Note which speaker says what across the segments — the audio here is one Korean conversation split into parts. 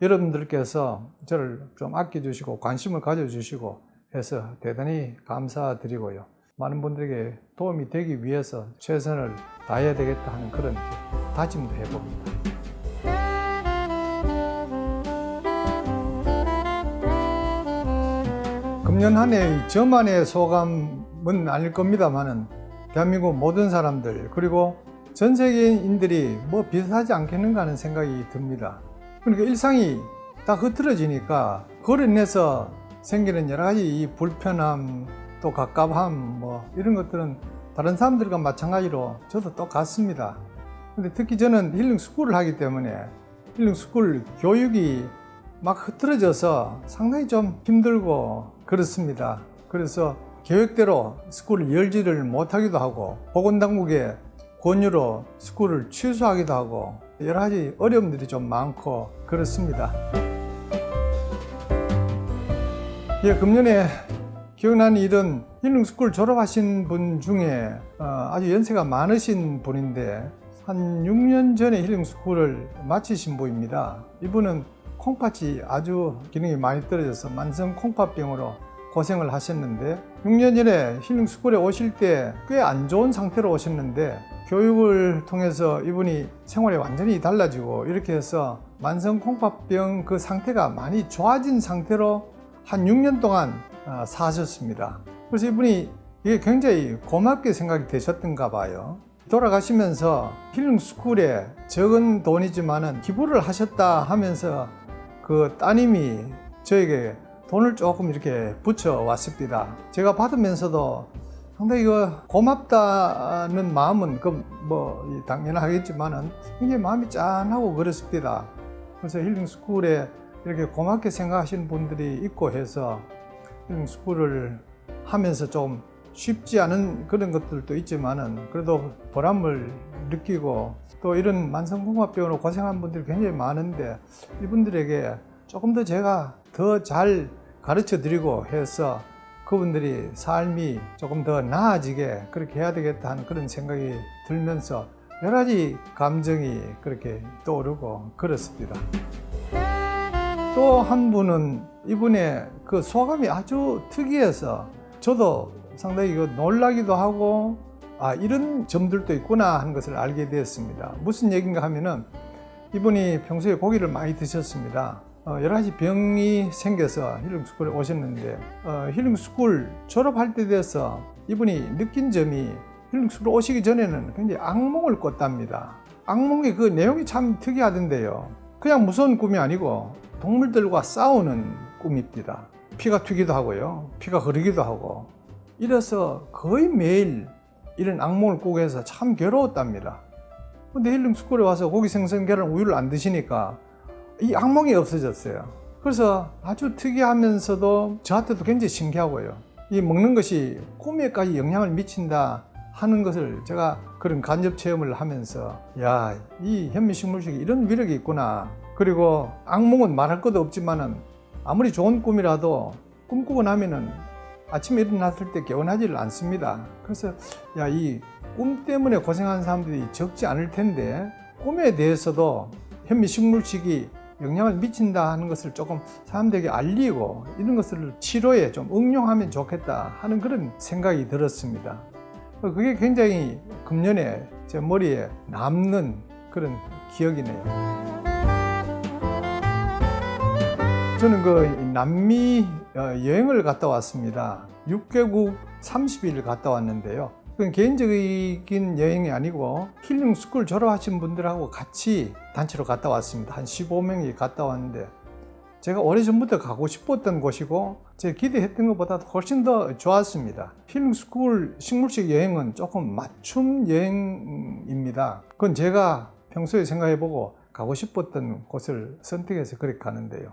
Speaker 1: 여러분들께서 저를 좀 아껴주시고 관심을 가져주시고 해서 대단히 감사드리고요. 많은 분들에게 도움이 되기 위해서 최선을 다해야 되겠다 하는 그런 다짐도 해봅니다. 금년 한 해 저만의 소감은 아닐 겁니다만은 대한민국 모든 사람들 그리고 전 세계인들이 뭐 비슷하지 않겠는가 하는 생각이 듭니다. 그러니까 일상이 다 흐트러지니까 그로 인해서 생기는 여러 가지 이 불편함 또 갑갑함 뭐 이런 것들은 다른 사람들과 마찬가지로 저도 똑같습니다. 근데 특히 저는 힐링 스쿨을 하기 때문에 힐링 스쿨 교육이 막 흐트러져서 상당히 좀 힘들고 그렇습니다. 그래서 계획대로 스쿨을 열지를 못하기도 하고 보건당국의 권유로 스쿨을 취소하기도 하고 여러 가지 어려움들이 좀 많고 그렇습니다. 금년에 기억나는 일은 힐링 스쿨 졸업하신 분 중에 아주 연세가 많으신 분인데 한 6년 전에 힐링 스쿨을 마치신 분입니다. 이분은 콩팥이 아주 기능이 많이 떨어져서 만성 콩팥병으로 고생을 하셨는데 6년 전에 힐링 스쿨에 오실 때 꽤 안 좋은 상태로 오셨는데 교육을 통해서 이분이 생활이 완전히 달라지고 이렇게 해서 만성 콩팥병 그 상태가 많이 좋아진 상태로 한 6년 동안 사셨습니다. 그래서 이분이 이게 굉장히 고맙게 생각이 되셨던가 봐요. 돌아가시면서 힐링 스쿨에 적은 돈이지만은 기부를 하셨다 하면서 그 따님이 저에게 돈을 조금 이렇게 붙여 왔습니다. 제가 받으면서도 상당히 고맙다는 마음은 당연하겠지만은 굉장히 마음이 짠하고 그렇습니다. 그래서 힐링 스쿨에 이렇게 고맙게 생각하시는 분들이 있고 해서 힐링 스쿨을 하면서 좀 쉽지 않은 그런 것들도 있지만은 그래도 보람을 느끼고 또 이런 만성콩팥병으로 고생한 분들이 굉장히 많은데 이분들에게 조금 더 제가 더 잘 가르쳐 드리고 해서 그분들이 삶이 조금 더 나아지게 그렇게 해야 되겠다 하는 그런 생각이 들면서 여러 가지 감정이 그렇게 떠오르고 그렇습니다. 또 한 분은 이분의 그 소감이 아주 특이해서 저도 상당히 놀라기도 하고 이런 점들도 있구나 하는 것을 알게 되었습니다. 무슨 얘기인가 하면은 이분이 평소에 고기를 많이 드셨습니다. 여러 가지 병이 생겨서 힐링 스쿨에 오셨는데 힐링 스쿨 졸업할 때 돼서 이분이 느낀 점이 힐링 스쿨 오시기 전에는 굉장히 악몽을 꿨답니다. 악몽의 그 내용이 참 특이하던데요. 그냥 무서운 꿈이 아니고 동물들과 싸우는 꿈입니다. 피가 튀기도 하고요. 피가 흐르기도 하고 이래서 거의 매일 이런 악몽을 꾸고 해서 참 괴로웠답니다. 근데 힐링 스쿨에 와서 고기, 생선, 계란, 우유를 안 드시니까 이 악몽이 없어졌어요. 그래서 아주 특이하면서도 저한테도 굉장히 신기하고요. 이 먹는 것이 꿈에까지 영향을 미친다 하는 것을 제가 그런 간접 체험을 하면서 이 현미식물식이 이런 위력이 있구나. 그리고 악몽은 말할 것도 없지만은 아무리 좋은 꿈이라도 꿈꾸고 나면은 아침에 일어났을 때 개운하지를 않습니다. 그래서 이 꿈 때문에 고생하는 사람들이 적지 않을 텐데 꿈에 대해서도 현미식물식이 영향을 미친다 하는 것을 조금 사람들에게 알리고 이런 것을 치료에 좀 응용하면 좋겠다 하는 그런 생각이 들었습니다. 그게 굉장히 금년에 제 머리에 남는 그런 기억이네요. 저는 남미 여행을 갔다 왔습니다. 6개국 30일 갔다 왔는데요. 그건 개인적인 여행이 아니고 힐링 스쿨 졸업하신 분들하고 같이 단체로 갔다 왔습니다. 한 15명이 갔다 왔는데 제가 오래전부터 가고 싶었던 곳이고 제가 기대했던 것보다 훨씬 더 좋았습니다. 힐링 스쿨 식물식 여행은 조금 맞춤 여행입니다. 그건 제가 평소에 생각해보고 가고 싶었던 곳을 선택해서 그렇게 가는데요.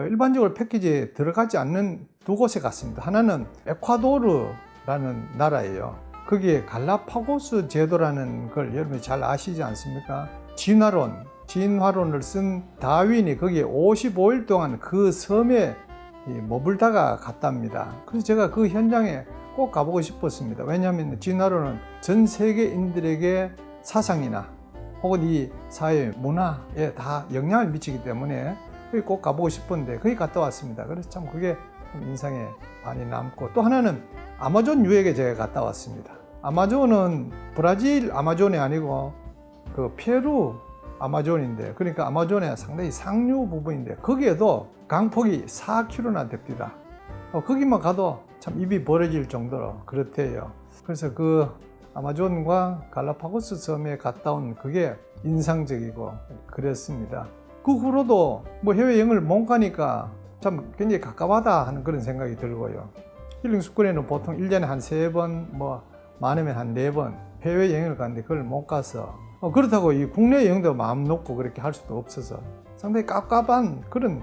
Speaker 1: 일반적으로 패키지에 들어가지 않는 두 곳에 갔습니다. 하나는 에콰도르라는 나라예요. 거기에 갈라파고스 제도라는 걸 여러분이 잘 아시지 않습니까? 진화론을 쓴 다윈이 거기에 55일 동안 그 섬에 머물다가 갔답니다. 그래서 제가 그 현장에 꼭 가보고 싶었습니다. 왜냐하면 진화론은 전 세계인들에게 사상이나 혹은 이 사회 문화에 다 영향을 미치기 때문에 거기 꼭 가보고 싶었는데 거기 갔다 왔습니다. 그래서 참 그게 좀 인상에 많이 남고, 또 하나는 아마존 유역에 제가 갔다 왔습니다. 아마존은 브라질 아마존이 아니고 그 페루 아마존인데, 그러니까 아마존의 상당히 상류 부분인데 거기에도 강폭이 4km나 됩니다. 거기만 가도 참 입이 벌어질 정도로 그렇대요. 그래서 그 아마존과 갈라파고스 섬에 갔다 온 그게 인상적이고 그랬습니다. 그 후로도 뭐 해외여행을 못 가니까 참 굉장히 갑갑하다 하는 그런 생각이 들고요. 힐링스쿨에는 보통 1년에 한 3번, 뭐 많으면 한 4번 해외여행을 가는데 그걸 못 가서, 그렇다고 이 국내 여행도 마음 놓고 그렇게 할 수도 없어서 상당히 깝깝한 그런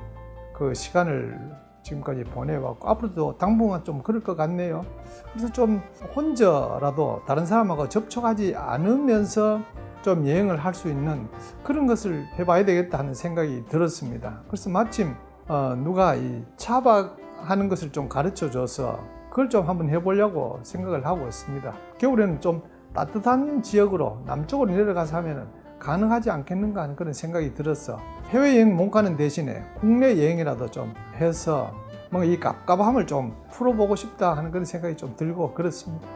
Speaker 1: 그 시간을 지금까지 보내왔고, 앞으로도 당분간 좀 그럴 것 같네요. 그래서 좀 혼자라도 다른 사람하고 접촉하지 않으면서 좀 여행을 할 수 있는 그런 것을 해봐야 되겠다 하는 생각이 들었습니다. 그래서 마침 누가 이 차박하는 것을 좀 가르쳐 줘서 그걸 좀 한번 해보려고 생각을 하고 있습니다. 겨울에는 좀 따뜻한 지역으로 남쪽으로 내려가서 하면은 가능하지 않겠는가 하는 그런 생각이 들어서 해외여행 못 가는 대신에 국내 여행이라도 좀 해서 뭔가 이 갑갑함을 좀 풀어보고 싶다 하는 그런 생각이 좀 들고 그렇습니다.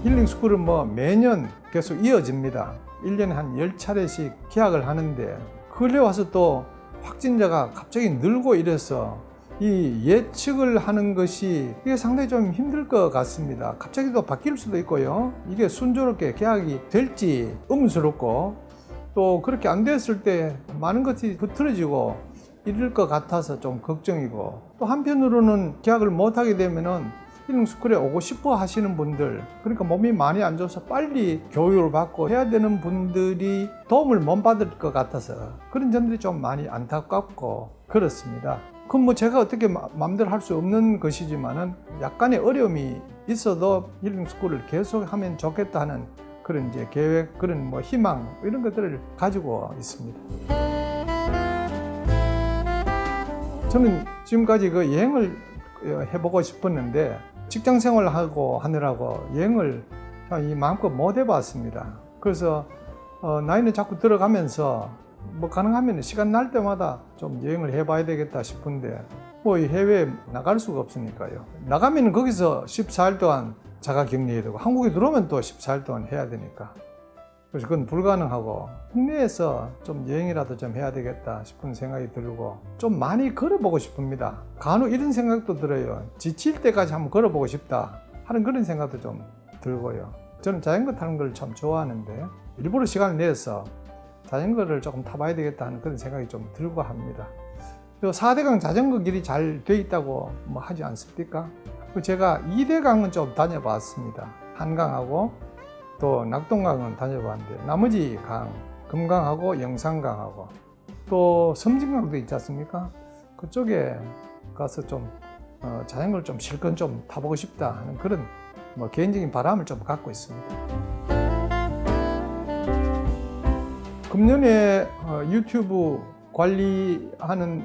Speaker 1: 힐링스쿨은 뭐 매년 계속 이어집니다. 1년에 한 10차례씩 개학을 하는데, 근래 와서 또 확진자가 갑자기 늘고 이래서 이 예측을 하는 것이 이게 상당히 좀 힘들 것 같습니다. 갑자기 또 바뀔 수도 있고요. 이게 순조롭게 개학이 될지 의문스럽고, 또 그렇게 안 됐을 때 많은 것이 흐트러지고 이럴 것 같아서 좀 걱정이고, 또 한편으로는 개학을 못하게 되면은 힐링스쿨에 오고 싶어 하시는 분들, 그러니까 몸이 많이 안 좋아서 빨리 교육을 받고 해야 되는 분들이 도움을 못 받을 것 같아서 그런 점들이 좀 많이 안타깝고 그렇습니다. 그건 뭐 제가 어떻게 마음대로 할 수 없는 것이지만은 약간의 어려움이 있어도 힐링스쿨을 계속하면 좋겠다 하는 그런 이제 계획, 그런 뭐 희망, 이런 것들을 가지고 있습니다. 저는 지금까지 그 여행을 해보고 싶었는데 직장 생활하고 하느라고 여행을 이 마음껏 못 해봤습니다. 그래서 나이는 자꾸 들어가면서 뭐 가능하면 시간 날 때마다 좀 여행을 해봐야 되겠다 싶은데, 뭐 해외에 나갈 수가 없으니까요. 나가면 거기서 14일 동안 자가격리해야 되고, 한국에 들어오면 또 14일 동안 해야 되니까, 그래서 그건 불가능하고 국내에서 좀 여행이라도 좀 해야 되겠다 싶은 생각이 들고, 좀 많이 걸어보고 싶습니다. 간혹 이런 생각도 들어요. 지칠 때까지 한번 걸어보고 싶다 하는 그런 생각도 좀 들고요. 저는 자전거 타는 걸 참 좋아하는데 일부러 시간을 내서 자전거를 조금 타봐야 되겠다 하는 그런 생각이 좀 들고 합니다. 4대강 자전거 길이 잘 돼 있다고 뭐 하지 않습니까? 제가 2대강은 좀 다녀봤습니다. 한강하고 또 낙동강은 다녀봤는데, 나머지 강, 금강하고 영산강하고 또 섬진강도 있지 않습니까? 그쪽에 가서 좀 자전거를 좀 실컷 좀 타보고 싶다 하는 그런 뭐 개인적인 바람을 좀 갖고 있습니다. 금년에 유튜브 관리하는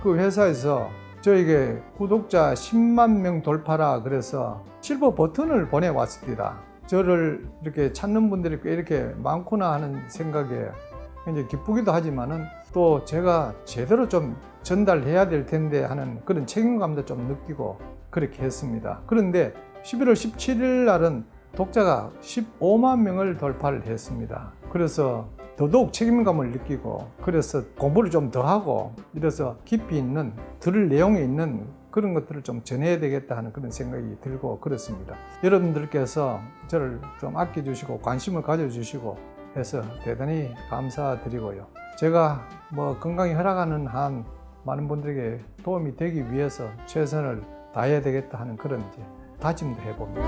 Speaker 1: 그 회사에서 저에게 구독자 10만 명 돌파라 그래서 실버 버튼을 보내왔습니다. 저를 이렇게 찾는 분들이 꽤 이렇게 많구나 하는 생각에 굉장히 기쁘기도 하지만은, 또 제가 제대로 좀 전달해야 될 텐데 하는 그런 책임감도 좀 느끼고 그렇게 했습니다. 그런데 11월 17일 날은 독자가 15만 명을 돌파를 했습니다. 그래서 더더욱 책임감을 느끼고, 그래서 공부를 좀 더 하고, 이래서 깊이 있는, 들을 내용이 있는 그런 것들을 좀 전해야 되겠다 하는 그런 생각이 들고 그렇습니다. 여러분들께서 저를 좀 아껴주시고 관심을 가져주시고 해서 대단히 감사드리고요. 제가 뭐 건강이 허락하는 한 많은 분들에게 도움이 되기 위해서 최선을 다해야 되겠다 하는 그런 이제 다짐도 해봅니다.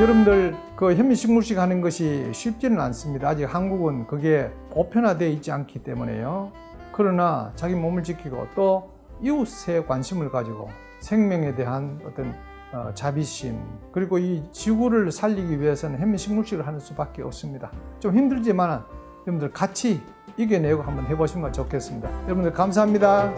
Speaker 1: 여러분들 그 현미식물식 하는 것이 쉽지는 않습니다. 아직 한국은 그게 보편화되어 있지 않기 때문에요. 그러나 자기 몸을 지키고 또 이웃에 관심을 가지고 생명에 대한 어떤 자비심, 그리고 이 지구를 살리기 위해서는 현미식물식을 하는 수밖에 없습니다. 좀 힘들지만 여러분들 같이 이겨내고 한번 해보시면 좋겠습니다. 여러분들 감사합니다.